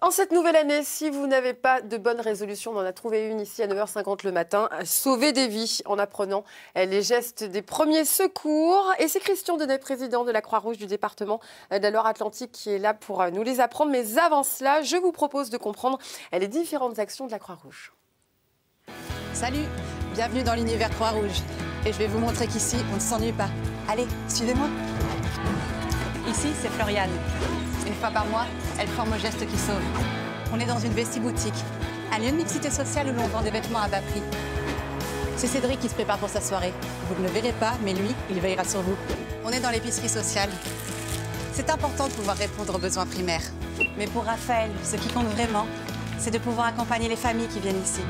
En cette nouvelle année, si vous n'avez pas de bonne résolution, on en a trouvé une ici à 9h50 le matin, sauver des vies en apprenant les gestes des premiers secours. Et c'est Christian Denay, président de la Croix-Rouge du département de la Loire-Atlantique, qui est là pour nous les apprendre. Mais avant cela, je vous propose de comprendre les différentes actions de la Croix-Rouge. Salut, bienvenue dans l'univers Croix-Rouge. Et je vais vous montrer qu'ici, on ne s'ennuie pas. Allez, suivez-moi. Ici, c'est Floriane. Une fois par mois, elle forme aux gestes qui sauvent. On est dans une vestiboutique, un lieu de mixité sociale où l'on vend des vêtements à bas prix. C'est Cédric qui se prépare pour sa soirée. Vous ne le verrez pas, mais lui, il veillera sur vous. On est dans l'épicerie sociale. C'est important de pouvoir répondre aux besoins primaires. Mais pour Raphaël, ce qui compte vraiment, c'est de pouvoir accompagner les familles qui viennent ici.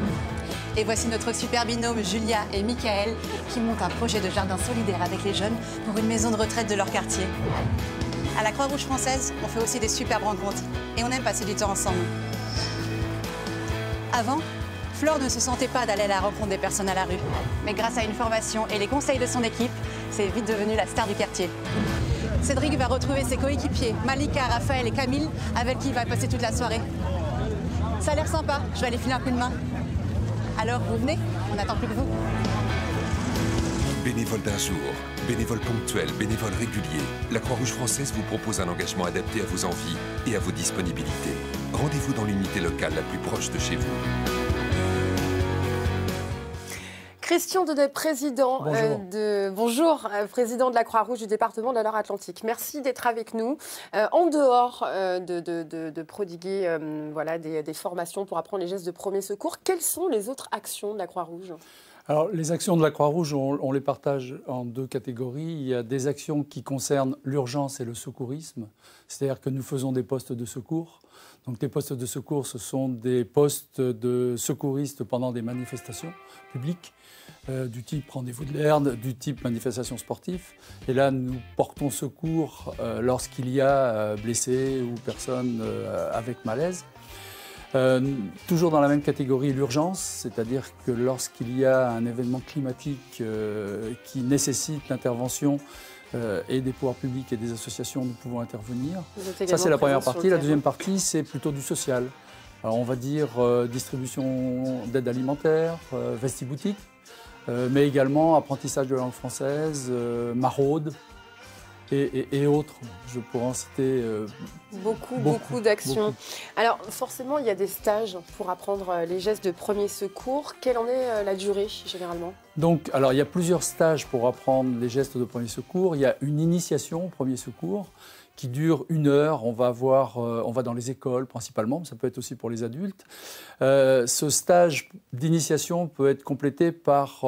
Et voici notre super binôme Julia et Michael qui montent un projet de jardin solidaire avec les jeunes pour une maison de retraite de leur quartier. À la Croix-Rouge française, on fait aussi des superbes rencontres et on aime passer du temps ensemble. Avant, Flore ne se sentait pas d'aller à la rencontre des personnes à la rue. Mais grâce à une formation et les conseils de son équipe, c'est vite devenu la star du quartier. Cédric va retrouver ses coéquipiers, Malika, Raphaël et Camille, avec qui il va passer toute la soirée. Ça a l'air sympa, je vais aller filer un coup de main. Alors, vous venez? On n'attend plus que vous. Bénévole d'un jour, bénévole ponctuel, bénévole régulier, la Croix-Rouge française vous propose un engagement adapté à vos envies et à vos disponibilités. Rendez-vous dans l'unité locale la plus proche de chez vous. Christian Denay, président président de la Croix-Rouge du département de la Loire-Atlantique. Merci d'être avec nous. En dehors de prodiguer des formations pour apprendre les gestes de premier secours, quelles sont les autres actions de la Croix-Rouge ? Alors, les actions de la Croix-Rouge, on les partage en deux catégories. Il y a des actions qui concernent l'urgence et le secourisme, c'est-à-dire que nous faisons des postes de secours. Donc, des postes de secours, ce sont des postes de secouristes pendant des manifestations publiques, du type rendez-vous de l'Erne, du type manifestation sportive. Et là, nous portons secours lorsqu'il y a blessés ou personnes avec malaise. Toujours dans la même catégorie, l'urgence, c'est-à-dire que lorsqu'il y a un événement climatique qui nécessite l'intervention et des pouvoirs publics et des associations, nous pouvons intervenir. Ça, c'est la première partie. La deuxième partie, c'est plutôt du social. Alors, on va dire distribution d'aide alimentaire, vestiboutique, mais également apprentissage de langue française, maraude. Et autres, je pourrais en citer beaucoup d'actions. Alors forcément, il y a des stages pour apprendre les gestes de premier secours. Quelle en est la durée généralement ? Donc, alors il y a plusieurs stages pour apprendre les gestes de premier secours. Il y a une initiation au premier secours qui dure 1 heure. On va dans les écoles principalement, mais ça peut être aussi pour les adultes. Ce stage d'initiation peut être complété par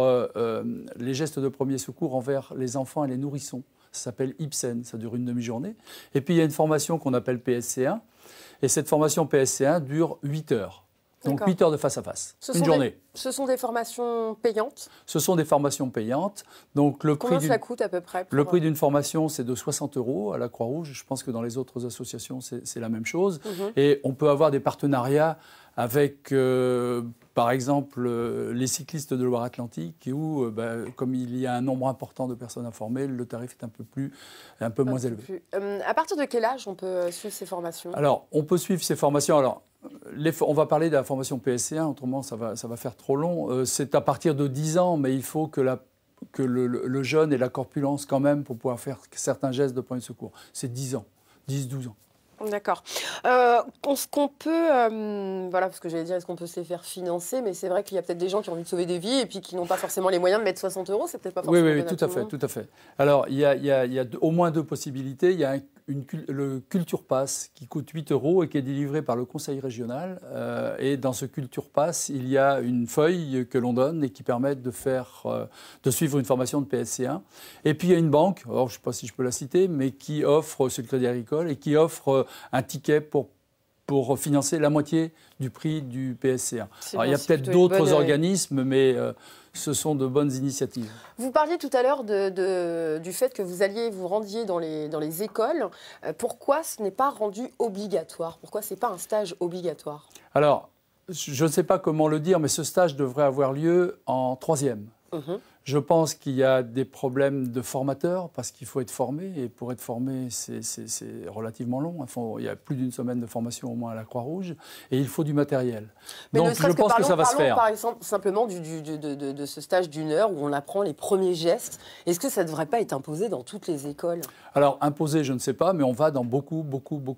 les gestes de premier secours envers les enfants et les nourrissons. Ça s'appelle IPSEN, ça dure une demi-journée. Et puis il y a une formation qu'on appelle PSC1. Et cette formation PSC1 dure 8 heures. Donc 8 heures de face à face, une journée. Ce sont des formations payantes ? Ce sont des formations payantes. Donc, combien ça coûte à peu près Le prix d'une formation, c'est de 60 € à la Croix-Rouge. Je pense que dans les autres associations, c'est la même chose. Et on peut avoir des partenariats avec, par exemple, les cyclistes de Loire-Atlantique, où, comme il y a un nombre important de personnes à former, le tarif est un peu moins élevé. À partir de quel âge on peut suivre ces formations ? Alors, on peut suivre ces formations. Alors, on va parler de la formation PSC1, autrement ça va faire trop long. C'est à partir de 10 ans, mais il faut que le jeune ait la corpulence quand même pour pouvoir faire certains gestes de premier secours. C'est 10 ans, 10-12 ans. D'accord. Est-ce qu'on peut, parce que j'allais dire, est-ce qu'on peut se les faire financer, mais c'est vrai qu'il y a peut-être des gens qui ont envie de sauver des vies et puis qui n'ont pas forcément les moyens de mettre 60 €, c'est peut-être pas forcément Oui, tout à fait. Alors, il y a au moins deux possibilités. Il y a le Culture Pass qui coûte 8 € et qui est délivré par le conseil régional. Et dans ce Culture Pass, il y a une feuille que l'on donne et qui permet de suivre une formation de PSC1. Et puis il y a une banque, alors je ne sais pas si je peux la citer, mais qui offre, c'est le Crédit Agricole, et qui offre un ticket pour financer la moitié du prix du PSC1. Alors, il y a peut-être d'autres organismes, mais ce sont de bonnes initiatives. Vous parliez tout à l'heure du fait que vous rendiez dans les écoles. Pourquoi ce n'est pas rendu obligatoire ? Pourquoi ce n'est pas un stage obligatoire ? Alors, je ne sais pas comment le dire, mais ce stage devrait avoir lieu en 3e. Je pense qu'il y a des problèmes de formateurs parce qu'il faut être formé. Et pour être formé, c'est relativement long. Il y a plus d'une semaine de formation au moins à la Croix-Rouge. Et il faut du matériel. Mais donc je pense que ça va se faire. Par exemple, simplement de ce stage d'1 heure où on apprend les premiers gestes. Est-ce que ça ne devrait pas être imposé dans toutes les écoles? Alors, imposé, je ne sais pas, mais on va dans beaucoup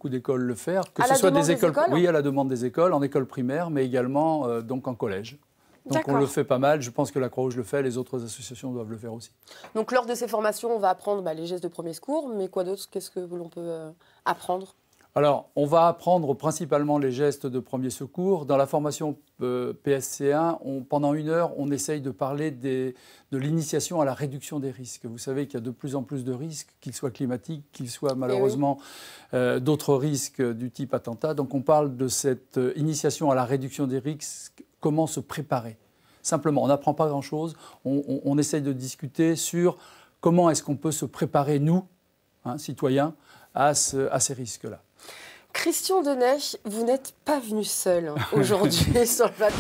d'écoles le faire. Que ce soit des écoles, oui, à la demande des écoles, en école primaire, mais également donc en collège. Donc on le fait pas mal, je pense que la Croix-Rouge le fait, les autres associations doivent le faire aussi. Donc lors de ces formations, on va apprendre les gestes de premier secours, mais quoi d'autre? Qu'est-ce que l'on peut apprendre? Alors, on va apprendre principalement les gestes de premier secours. Dans la formation PSC1, pendant 1 heure, on essaye de parler de l'initiation à la réduction des risques. Vous savez qu'il y a de plus en plus de risques, qu'ils soient climatiques, qu'ils soient malheureusement d'autres risques du type attentat. Donc on parle de cette initiation à la réduction des risques, comment se préparer. Simplement, on n'apprend pas grand-chose, on essaye de discuter sur comment est-ce qu'on peut se préparer, nous, citoyens, à ces risques-là. Christian Deney, vous n'êtes pas venu seul aujourd'hui sur le plateau.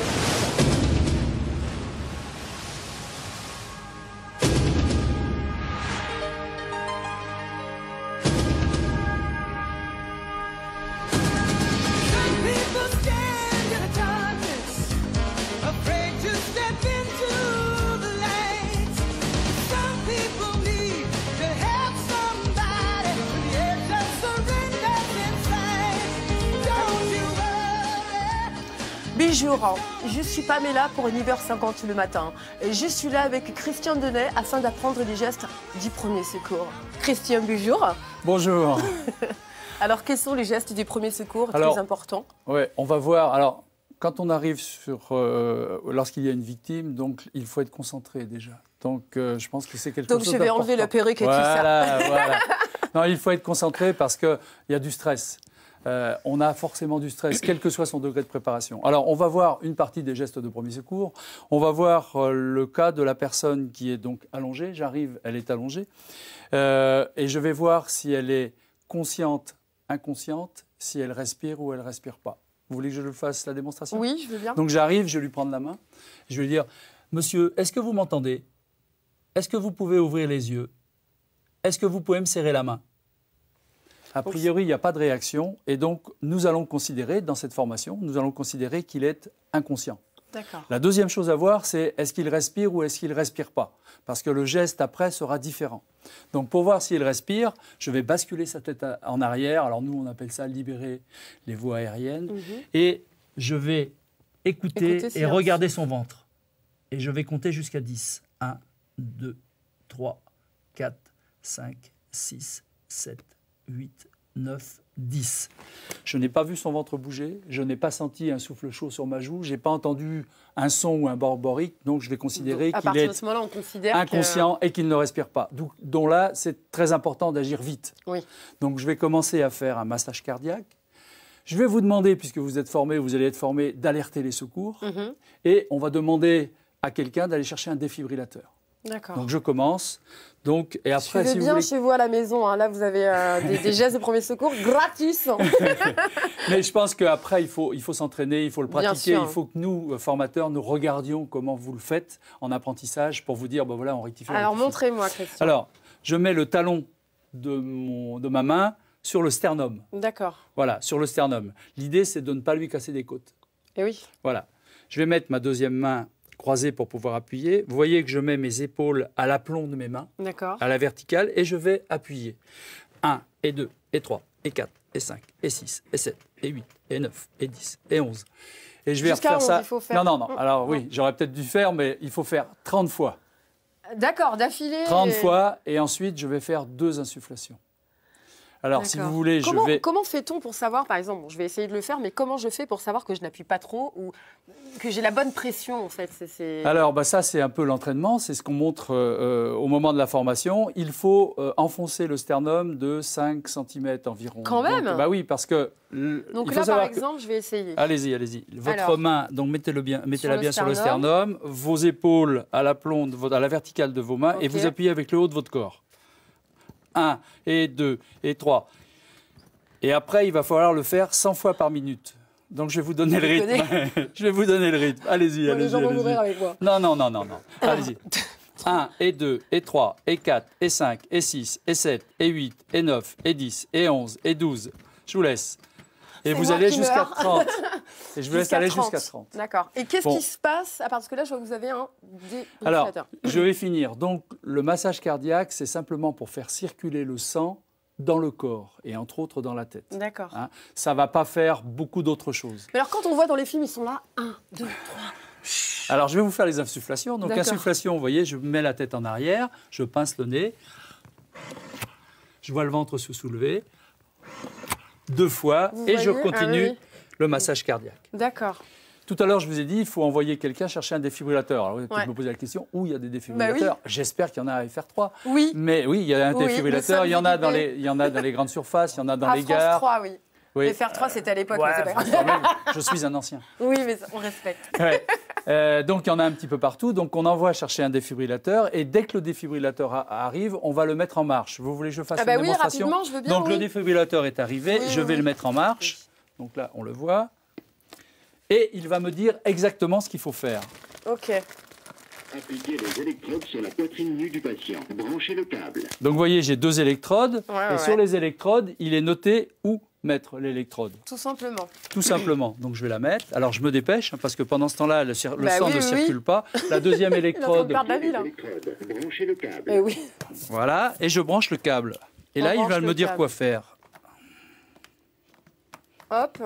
Bonjour, je suis Pamela pour 9h50 le matin. Et je suis là avec Christian Deney afin d'apprendre les gestes du premier secours. Christian, bonjour. Bonjour. Alors, quels sont les gestes du premier secours très importants? Oui, on va voir. Alors, quand on arrive lorsqu'il y a une victime, donc il faut être concentré déjà. Donc, je pense que c'est quelque chose d'important. Donc, je vais enlever la perruque et tout ça. Voilà. Non, il faut être concentré parce qu'il y a du stress. On a forcément du stress, quel que soit son degré de préparation. Alors, on va voir une partie des gestes de premier secours. On va voir le cas de la personne qui est donc allongée. J'arrive, elle est allongée. Et je vais voir si elle est consciente, inconsciente, si elle respire ou elle ne respire pas. Vous voulez que je le fasse, la démonstration? Oui, je veux bien. Donc, j'arrive, je vais lui prendre la main. Je vais lui dire, monsieur, est-ce que vous m'entendez? Est-ce que vous pouvez ouvrir les yeux? Est-ce que vous pouvez me serrer la main? A priori, il n'y a pas de réaction et donc nous allons considérer, dans cette formation, nous allons considérer qu'il est inconscient. D'accord. La deuxième chose à voir, c'est est-ce qu'il respire ou est-ce qu'il ne respire pas? Parce que le geste après sera différent. Donc pour voir s'il respire, je vais basculer sa tête en arrière. Alors nous, on appelle ça libérer les voies aériennes. Et je vais écouter et regarder son ventre. Et je vais compter jusqu'à 10. 1, 2, 3, 4, 5, 6, 7, 8, 9, 10. Je n'ai pas vu son ventre bouger, je n'ai pas senti un souffle chaud sur ma joue, je n'ai pas entendu un son ou un borborique, donc je vais considérer qu'il est inconscient et qu'il ne respire pas. Donc là, c'est très important d'agir vite. Oui. Donc je vais commencer à faire un massage cardiaque. Je vais vous demander, puisque vous êtes formé, vous allez être formé, d'alerter les secours. Et on va demander à quelqu'un d'aller chercher un défibrillateur. D'accord. Donc je commence. Donc, et après, je vais bien chez vous à la maison. Hein. Là, vous avez des gestes de premier secours gratis. Mais je pense qu'après, il faut s'entraîner, il faut le pratiquer. Il faut que nous, formateurs, nous regardions comment vous le faites en apprentissage pour vous dire, ben voilà, on rectifie. Alors, montrez-moi, Christian. Alors, je mets le talon de ma main sur le sternum. D'accord. Voilà, sur le sternum. L'idée, c'est de ne pas lui casser des côtes. Et oui. Voilà. Je vais mettre ma deuxième main croisée pour pouvoir appuyer. Vous voyez que je mets mes épaules à l'aplomb de mes mains, à la verticale, et je vais appuyer. 1, et 2, et 3, et 4, et 5, et 6, et 7, et 8, et 9, et 10, et 11. Et je vais refaire ça. Non. Alors oui, j'aurais peut-être dû faire, mais il faut faire 30 fois. D'accord, d'affilée. 30 fois, et ensuite je vais faire 2 insufflations. Alors, si vous voulez, Comment fait-on pour savoir, par exemple, je vais essayer de le faire, mais comment je fais pour savoir que je n'appuie pas trop ou que j'ai la bonne pression, en fait? Alors, ça, c'est un peu l'entraînement. C'est ce qu'on montre au moment de la formation. Il faut enfoncer le sternum de 5 cm environ. Quand même? Oui, parce que... Donc là, par exemple, je vais essayer. Allez-y. Votre main, donc mettez-la bien sur le sternum, vos épaules à l'aplomb, à la verticale de vos mains, et vous appuyez avec le haut de votre corps. 1, et 2, et 3. Et après, il va falloir le faire 100 fois par minute. Donc, je vais vous donner le rythme. Je vais vous donner le rythme. Allez-y. Les gens vont mourir avec moi. Non. Allez-y. 1, et 2, et 3, et 4, et 5, et 6, et 7, et 8, et 9, et 10, et 11, et 12. Je vous laisse. Et vous allez jusqu'à 30. Et je vous laisse aller jusqu'à 30. D'accord. Et qu'est-ce qui se passe Parce que là, je vois que vous avez un défibrillateur. Alors, je vais finir. Donc, le massage cardiaque, c'est simplement pour faire circuler le sang dans le corps et entre autres dans la tête. D'accord. Hein, ça ne va pas faire beaucoup d'autres choses. Mais alors, quand on voit dans les films, ils sont là, 1, 2, 3. Alors, je vais vous faire les insufflations. Donc, insufflation, vous voyez, je mets la tête en arrière, je pince le nez, je vois le ventre se soulever 2 fois et je continue le massage cardiaque. D'accord. Tout à l'heure, je vous ai dit, il faut envoyer quelqu'un chercher un défibrillateur. Alors, vous allez peut-être me poser la question, où il y a des défibrillateurs J'espère qu'il y en a à FR3. Oui. Mais oui, il y a un défibrillateur. Il y en a dans les grandes surfaces, il y en a dans les gares. FR3, oui. Les FR3, c'était à l'époque. Je suis un ancien. Oui, mais on respecte. Donc, il y en a un petit peu partout. Donc, on envoie chercher un défibrillateur. Et dès que le défibrillateur arrive, on va le mettre en marche. Vous voulez que je fasse une démonstration? Rapidement, je veux bien. Donc, le défibrillateur est arrivé. Je vais le mettre en marche. Donc là, on le voit. Et il va me dire exactement ce qu'il faut faire. OK. Appliquez les électrodes sur la poitrine nue du patient. Branchez le câble. Donc, vous voyez, j'ai 2 électrodes. Sur les électrodes, il est noté où mettre l'électrode. Tout simplement. Tout simplement. Donc, je vais la mettre. Alors, je me dépêche, parce que pendant ce temps-là, le sang ne circule pas. La deuxième électrode... Branchez le câble. Voilà. Et je branche le câble. Et là, il va me dire quoi faire. Hop.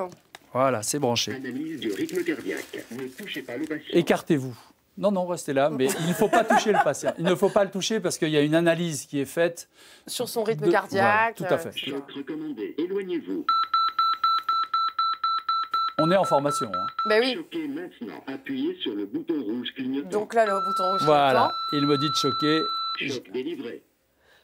Voilà, c'est branché. Analyse du rythme cardiaque. Ne touchez pas le patient. Écartez-vous. Non, restez là, mais il ne faut pas toucher le patient. Il ne faut pas le toucher parce qu'il y a une analyse qui est faite. Sur son rythme cardiaque. Voilà, tout à fait. Choc recommandé. Éloignez-vous. On est en formation. Ben oui. Choquez maintenant. Appuyez sur le bouton rouge clignotant. Donc là, le bouton rouge Voilà. Il me dit de choquer. Choc délivré.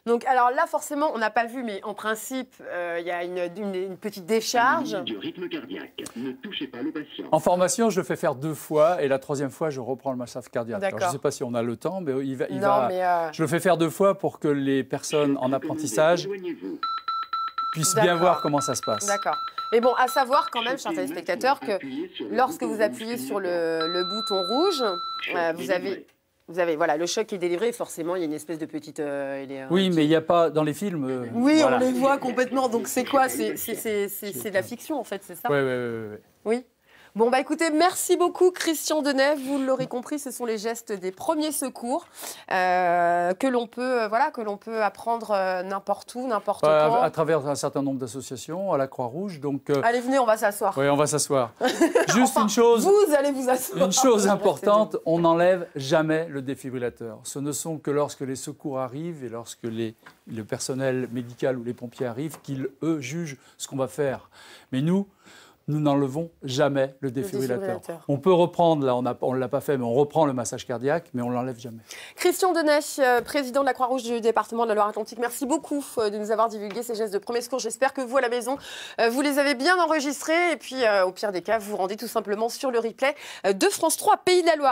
Donc, alors là, forcément, on n'a pas vu, mais en principe, il y a une petite décharge. Du rythme cardiaque. Ne touchez pas le patient. En formation, je le fais faire 2 fois et la 3e fois, je reprends le massage cardiaque. Alors, je ne sais pas si on a le temps, mais je le fais faire 2 fois pour que les personnes en apprentissage puissent bien voir comment ça se passe. D'accord. Mais bon, à savoir quand même, chers téléspectateurs, que lorsque vous appuyez sur le bouton rouge, vous avez le choc qui est délivré, forcément, il y a une espèce de petite... oui, mais il n'y a pas dans les films... oui, on les voit complètement. Donc c'est quoi? C'est de la fiction, en fait, c'est ça? Oui. Bon, bah écoutez, merci beaucoup Christian Denay. Vous l'aurez compris, ce sont les gestes des premiers secours que l'on peut apprendre n'importe où, n'importe quand. À travers un certain nombre d'associations, à la Croix-Rouge. Donc, allez, venez, on va s'asseoir. Oui, on va s'asseoir. Juste une chose. Vous allez vous asseoir. Une chose importante, on n'enlève jamais le défibrillateur. Ce ne sont que lorsque les secours arrivent et lorsque le personnel médical ou les pompiers arrivent qu'ils, eux, jugent ce qu'on va faire. Mais nous n'enlevons jamais le défibrillateur. On peut reprendre, là on ne l'a pas fait, mais on reprend le massage cardiaque, mais on ne l'enlève jamais. Christian Denay, président de la Croix-Rouge du département de la Loire-Atlantique, merci beaucoup de nous avoir divulgué ces gestes de premier secours. J'espère que vous, à la maison, vous les avez bien enregistrés. Et puis, au pire des cas, vous vous rendez tout simplement sur le replay de France 3 Pays de la Loire.